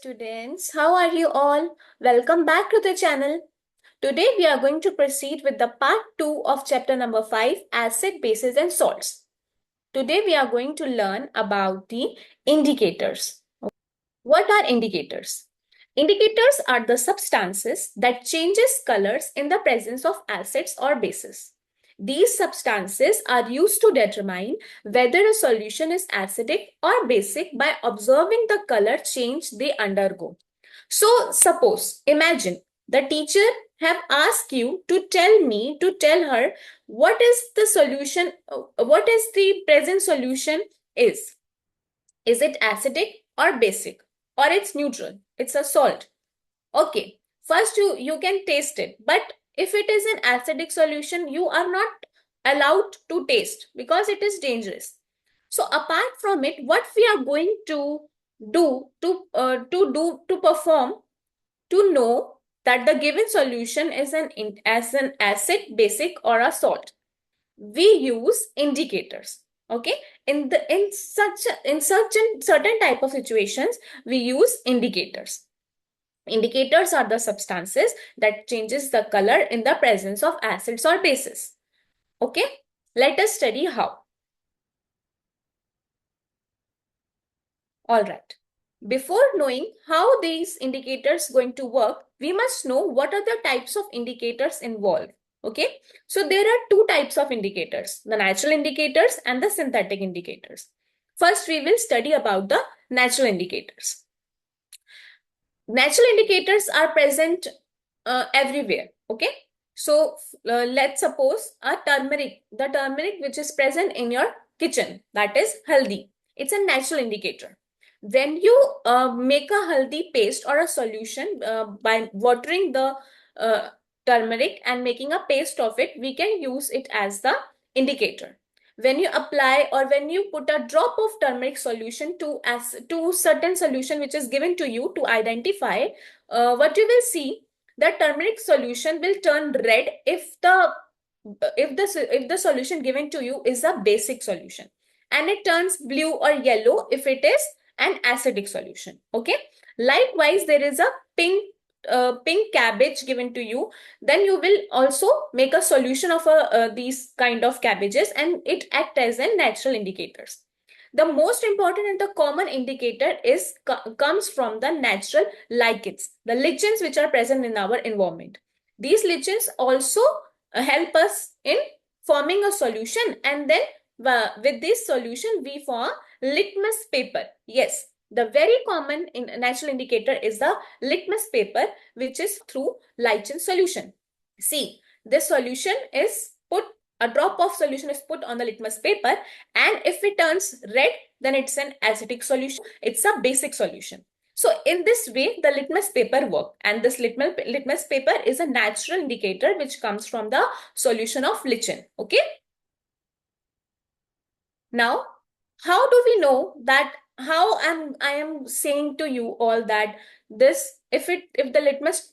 students. How are you all? Welcome back to the channel. Today we are going to proceed with the part 2 of chapter number 5, acid, bases and salts. Today we are going to learn about the indicators. What are indicators? Indicators are the substances that changes colors in the presence of acids or bases. These substances are used to determine whether a solution is acidic or basic by observing the color change they undergo. So suppose, imagine the teacher have asked you to tell her what is the solution, what is the present solution is. Is it acidic or basic? Or it's neutral, it's a salt. Okay, first you can taste it, but if it is an acidic solution, you are not allowed to taste because it is dangerous. So apart from it, what we are going to do to perform to know that the given solution is an acid, basic or a salt, we use indicators. Okay, in certain type of situations we use indicators. Indicators are the substances that changes the color in the presence of acids or bases. Okay, let us study how. All right. Before knowing how these indicators going to work, we must know what are the types of indicators involved. Okay, so there are two types of indicators, the natural indicators and the synthetic indicators. First, we will study about the natural indicators. Natural indicators are present everywhere. Okay, so let's suppose a the turmeric which is present in your kitchen, that is haldi. It's a natural indicator. When you make a haldi paste or a solution by watering the turmeric and making a paste of it, we can use it as the indicator. When you apply or when you put a drop of turmeric solution to certain solution which is given to you to identify, what you will see, the turmeric solution will turn red if the solution given to you is a basic solution, and it turns blue or yellow if it is an acidic solution. Okay, likewise there is a pink cabbage given to you, then you will also make a solution of these kind of cabbages and it act as a natural indicators. The most important and the common indicator comes from the natural lichens, the lichens which are present in our environment. These lichens also help us in forming a solution, and then with this solution we form litmus paper. Yes, the very common natural indicator is the litmus paper, which is through lichen solution. See, this solution is put, a drop of solution is put on the litmus paper, and if it turns red, then it's an acidic solution. It's a basic solution. So in this way, the litmus paper work, and this litmus paper is a natural indicator which comes from the solution of lichen. Okay. Now, how do we know that? How I am saying to you all that this, if the litmus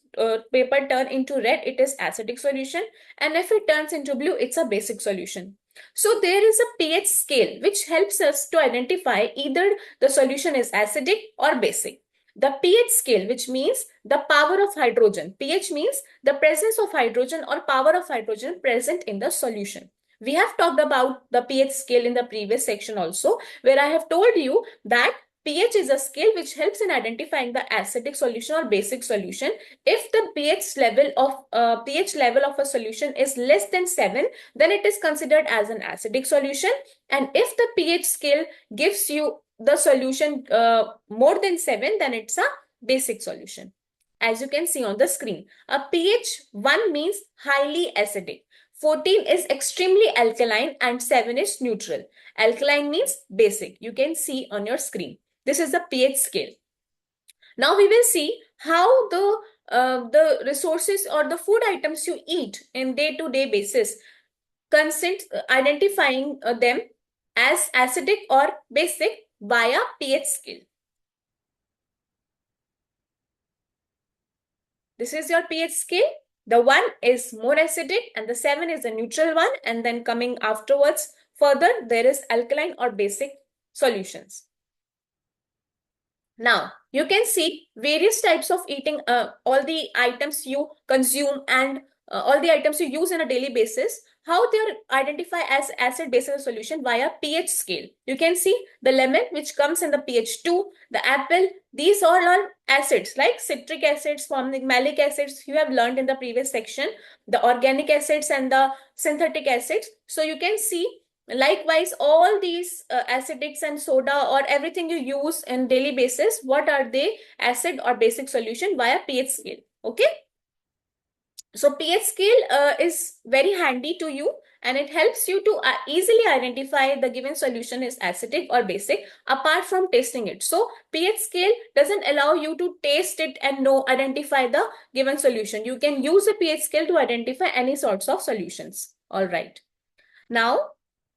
paper turn into red, it is acidic solution, and if it turns into blue, it's a basic solution. So there is a pH scale which helps us to identify either the solution is acidic or basic. The pH scale, which means the power of hydrogen. pH means the presence of hydrogen or power of hydrogen present in the solution. We have talked about the pH scale in the previous section also, where I have told you that pH is a scale which helps in identifying the acidic solution or basic solution. If the pH level of a solution is less than 7, then it is considered as an acidic solution. And if the pH scale gives you the solution more than 7, then it's a basic solution. As you can see on the screen, a pH 1 means highly acidic. 14 is extremely alkaline and 7 is neutral. Alkaline means basic. You can see on your screen. This is the pH scale. Now we will see how the resources or the food items you eat in day-to-day basis consist identifying them as acidic or basic via pH scale. This is your pH scale. The 1 is more acidic and the 7 is a neutral one, and then coming afterwards further there is alkaline or basic solutions. Now, you can see various types of eating, all the items you consume and all the items you use on a daily basis, how they are identified as acid base solution via pH scale. You can see the lemon, which comes in the pH 2, the apple, these all are acids like citric acids, formic, malic acids, you have learned in the previous section, the organic acids and the synthetic acids. So you can see likewise, all these acidics and soda or everything you use in daily basis, what are they? Acid or basic solution via pH scale. Okay. So pH scale is very handy to you and it helps you to easily identify the given solution is acidic or basic apart from tasting it. So pH scale doesn't allow you to taste it and identify the given solution. You can use a pH scale to identify any sorts of solutions. All right. Now,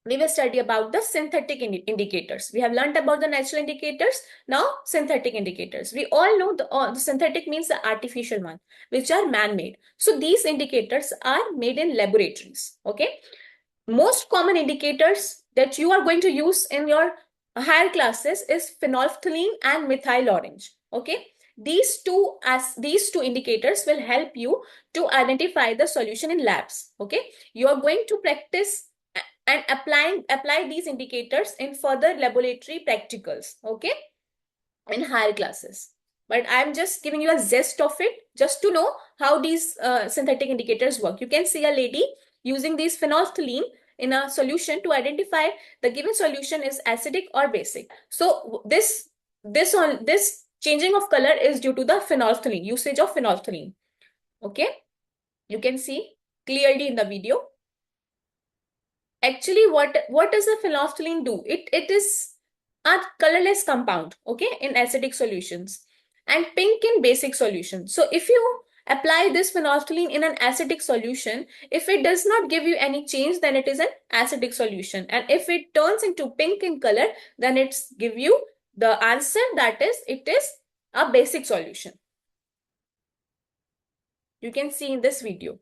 we will study about the synthetic indicators. We have learned about the natural indicators. Now, synthetic indicators. We all know the synthetic means the artificial one, which are man-made. So, these indicators are made in laboratories. Okay. Most common indicators that you are going to use in your higher classes is phenolphthalein and methyl orange. Okay. These two indicators will help you to identify the solution in labs. Okay. You are going to practice and apply these indicators in further laboratory practicals, okay, in higher classes. But I'm just giving you a zest of it just to know how these synthetic indicators work. You can see a lady using these phenolphthalein in a solution to identify the given solution is acidic or basic. So this changing of color is due to the phenolphthalein, usage of phenolphthalein. Okay, you can see clearly in the video. Actually, what does the phenolphthalein do? It is a colorless compound, okay, in acidic solutions and pink in basic solutions. So if you apply this phenolphthalein in an acidic solution, if it does not give you any change, then it is an acidic solution. And if it turns into pink in color, then it's give you the answer, that is, it is a basic solution. You can see in this video.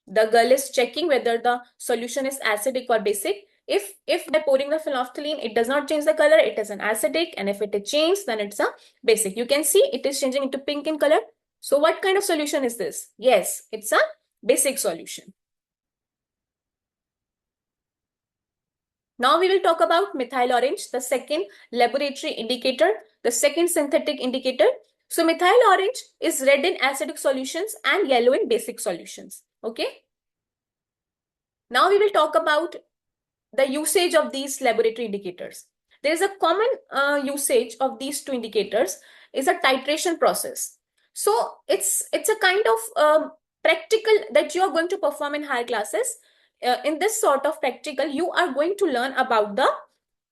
The girl is checking whether the solution is acidic or basic. If by pouring the phenolphthalein, it does not change the color, it is an acidic. And if it is changed, then it's a basic. You can see it is changing into pink in color. So what kind of solution is this? Yes, it's a basic solution. Now we will talk about methyl orange, the second laboratory indicator, the second synthetic indicator. So methyl orange is red in acidic solutions and yellow in basic solutions. Okay. Now we will talk about the usage of these laboratory indicators. There is a common usage of these two indicators is a titration process. So it's a kind of practical that you are going to perform in higher classes. In this sort of practical, you are going to learn about the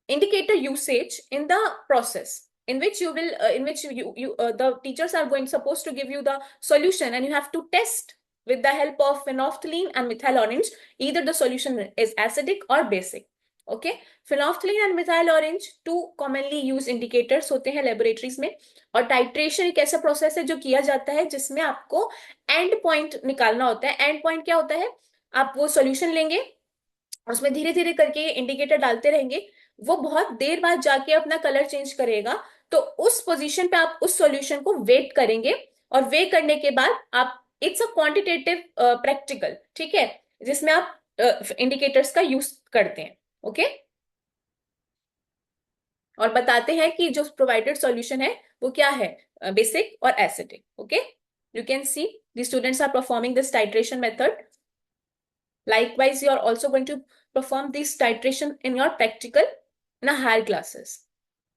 indicator usage in the process in which you will the teachers are supposed to give you the solution and you have to test with the help of phenolphthalein and methyl orange either the solution is acidic or basic. Okay, phenolphthalein and methyl orange two commonly used indicators होते हैं laboratories में. और titration एक ऐसा process है जो किया जाता है जिसमें आपको end point निकालना होता है. End point क्या होता है? आप वो solution लेंगे और उसमें धीरे धीरे करके इंडिकेटर डालते रहेंगे, वो बहुत देर बाद जाके अपना कलर चेंज करेगा. तो उस पोजीशन पे आप उस सॉल्यूशन को वेट करेंगे और वे करने के बाद आप इट्स अ क्वांटिटेटिव प्रैक्टिकल, ठीक है, जिसमें आप इंडिकेटर्स का यूज करते हैं. ओके, और बताते हैं कि जो प्रोवाइडेड सॉल्यूशन है वो क्या है, बेसिक और acidic. Okay, you can see the students are performing this titration method. Likewise, you are also going to perform this titration in your practical in a higher classes.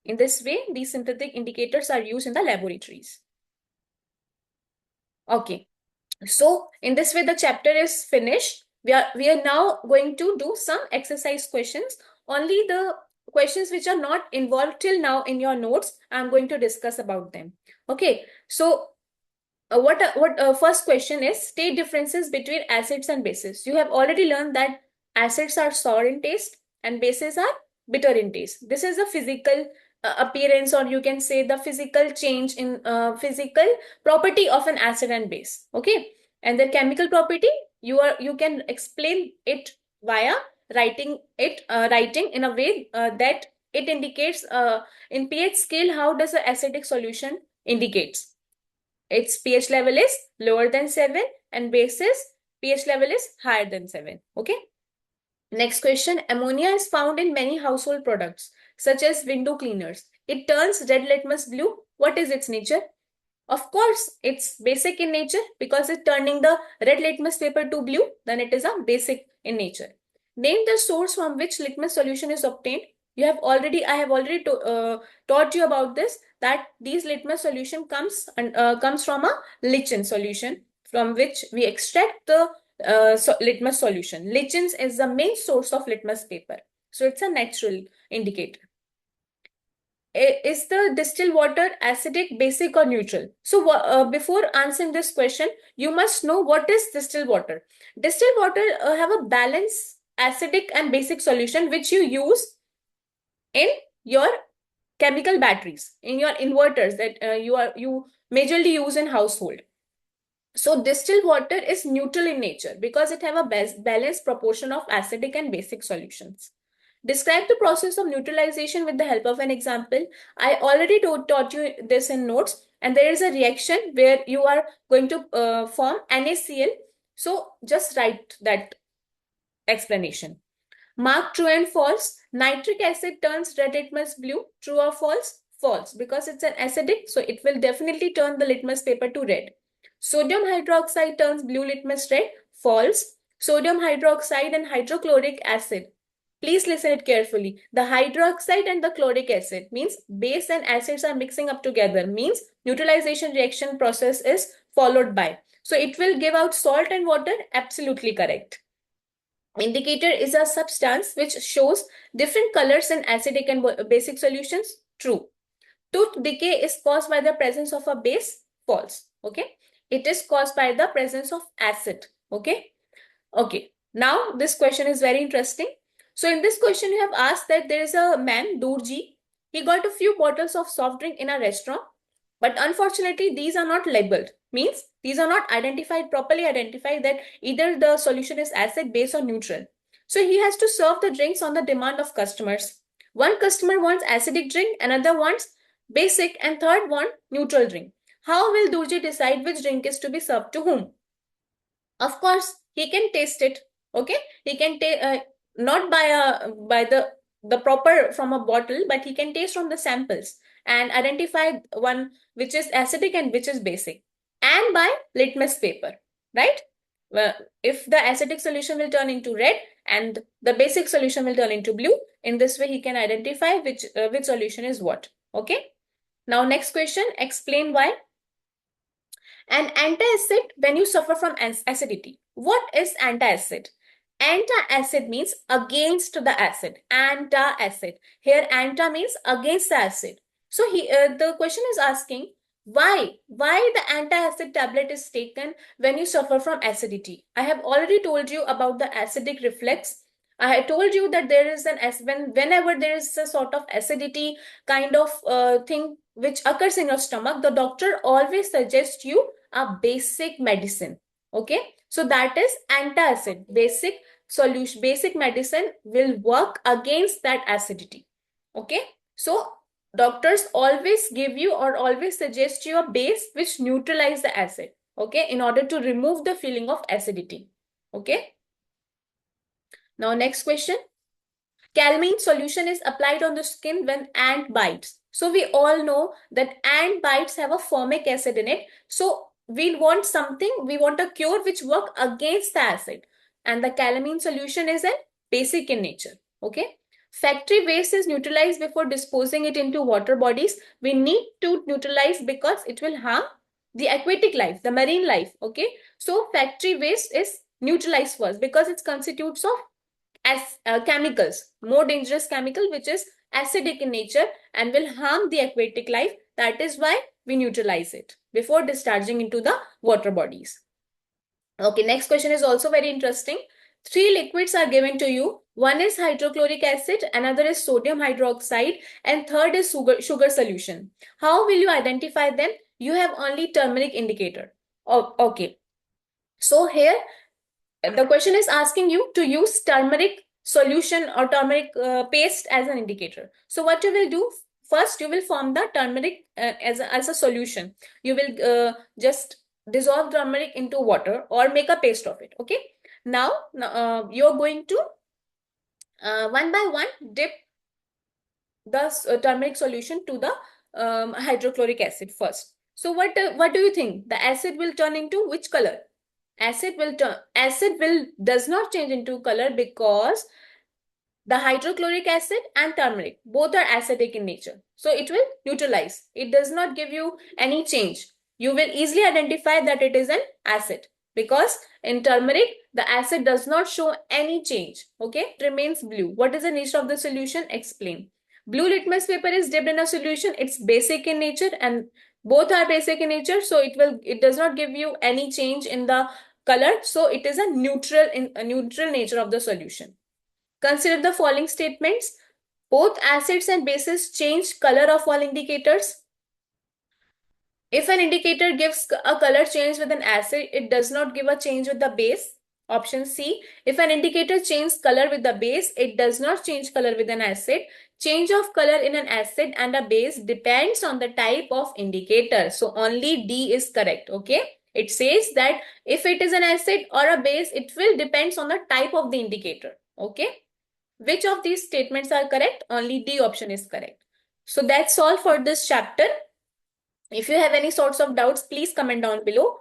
In this way, these synthetic indicators are used in the laboratories. Okay, so in this way the chapter is finished. We are now going to do some exercise questions. Only the questions which are not involved till now in your notes, I am going to discuss about them. Okay, so first question is, state differences between acids and bases. You have already learned that acids are sour in taste and bases are bitter in taste. This is a physical appearance, or you can say the physical change in physical property of an acid and base. Okay, and the chemical property you can explain it via writing in a way that it indicates in pH scale, how does the acidic solution indicates? Its pH level is lower than 7 and base's pH level is higher than 7. Okay. Next question. Ammonia is found in many household products such as window cleaners. It turns red litmus blue. What is its nature? Of course, it's basic in nature because it's turning the red litmus paper to blue, then it is a basic in nature. Name the source from which litmus solution is obtained. I have already taught you about this, that these litmus solution comes from a lichen solution from which we extract the litmus solution. Lichens is the main source of litmus paper. So it's a natural indicator. Is the distilled water acidic, basic, or neutral? So before answering this question, you must know what is distilled water. Distilled water have a balanced acidic and basic solution which you use in your chemical batteries, in your inverters that you majorly use in household. So distilled water is neutral in nature because it have a balanced proportion of acidic and basic solutions. Describe the process of neutralization with the help of an example. I already taught you this in notes, and there is a reaction where you are going to form NaCl. So just write that explanation. Mark true and false. Nitric acid turns red litmus blue. True or false? False, because it's an acidic, so it will definitely turn the litmus paper to red. Sodium hydroxide turns blue litmus red. False. Sodium hydroxide and hydrochloric acid. Please listen it carefully. The hydroxide and the chloric acid means base and acids are mixing up together, means neutralization reaction process is followed by. So it will give out salt and water. Absolutely correct. Indicator is a substance which shows different colors in acidic and basic solutions. True. Tooth decay is caused by the presence of a base. False. Okay. It is caused by the presence of acid. Okay. Okay. Now this question is very interesting. So in this question you have asked that there is a man, Durji. He got a few bottles of soft drink in a restaurant, but unfortunately these are not labeled. Means these are not properly identified that either the solution is acid, base, or neutral. So he has to serve the drinks on the demand of customers. One customer wants acidic drink, another wants basic, and third want neutral drink. How will Durji decide which drink is to be served to whom? Of course, he can taste it. Okay, he can not by the proper from a bottle, but he can taste from the samples and identify one which is acidic and which is basic, and by litmus paper, right? Well, if the acidic solution will turn into red and the basic solution will turn into blue, in this way he can identify which solution is what. Okay. Now next question, explain why. An antacid when you suffer from acidity. What is antacid? Antacid means against the acid. Antacid. Here anta means against the acid. So the question is asking why the antacid tablet is taken when you suffer from acidity. I have already told you about the acidic reflex. I had told you that there is whenever there is a sort of acidity kind of thing which occurs in your stomach, the doctor always suggests you a basic medicine. Okay, so that is antacid. Basic medicine will work against that acidity. Okay, so doctors always give you or always suggest you a base which neutralize the acid. Okay, in order to remove the feeling of acidity. Okay. Now next question. Calamine solution is applied on the skin when ant bites. So we all know that ant bites have a formic acid in it. So we want a cure which work against the acid. And the calamine solution is a basic in nature. Okay. Factory waste is neutralized before disposing it into water bodies. We need to neutralize because it will harm the aquatic life, the marine life. Okay. So factory waste is neutralized first because it constitutes of chemicals, more dangerous chemical which is acidic in nature and will harm the aquatic life. That is why we neutralize it before discharging into the water bodies. Okay, next question is also very interesting. 3 liquids are given to you. One is hydrochloric acid, another is sodium hydroxide, and third is sugar solution. How will you identify them? You have only turmeric indicator. Oh, okay. So here the question is asking you to use turmeric solution or turmeric paste as an indicator. So what you will do, first you will form the turmeric as a solution. You will just dissolve turmeric into water or make a paste of it. Okay. Now you're going to one by one dip the turmeric solution to the hydrochloric acid first. So what do you think? The acid will turn into which color? Acid will does not change into color because the hydrochloric acid and turmeric both are acidic in nature. So it will neutralize. It does not give you any change. You will easily identify that it is an acid because in turmeric, the acid does not show any change. Okay, it remains blue. What is the nature of the solution? Explain. Blue litmus paper is dipped in a solution. It's basic in nature and both are basic in nature. So it does not give you any change in the color. So it is a neutral nature of the solution. Consider the following statements. Both acids and bases change color of all indicators. If an indicator gives a color change with an acid, it does not give a change with the base. Option C. If an indicator changes color with the base, it does not change color with an acid. Change of color in an acid and a base depends on the type of indicator. So only D is correct. Okay. It says that if it is an acid or a base, it will depends on the type of the indicator. Okay. Which of these statements are correct? Only D option is correct. So that's all for this chapter. If you have any sorts of doubts, please comment down below.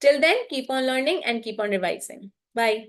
Till then, keep on learning and keep on revising. Bye.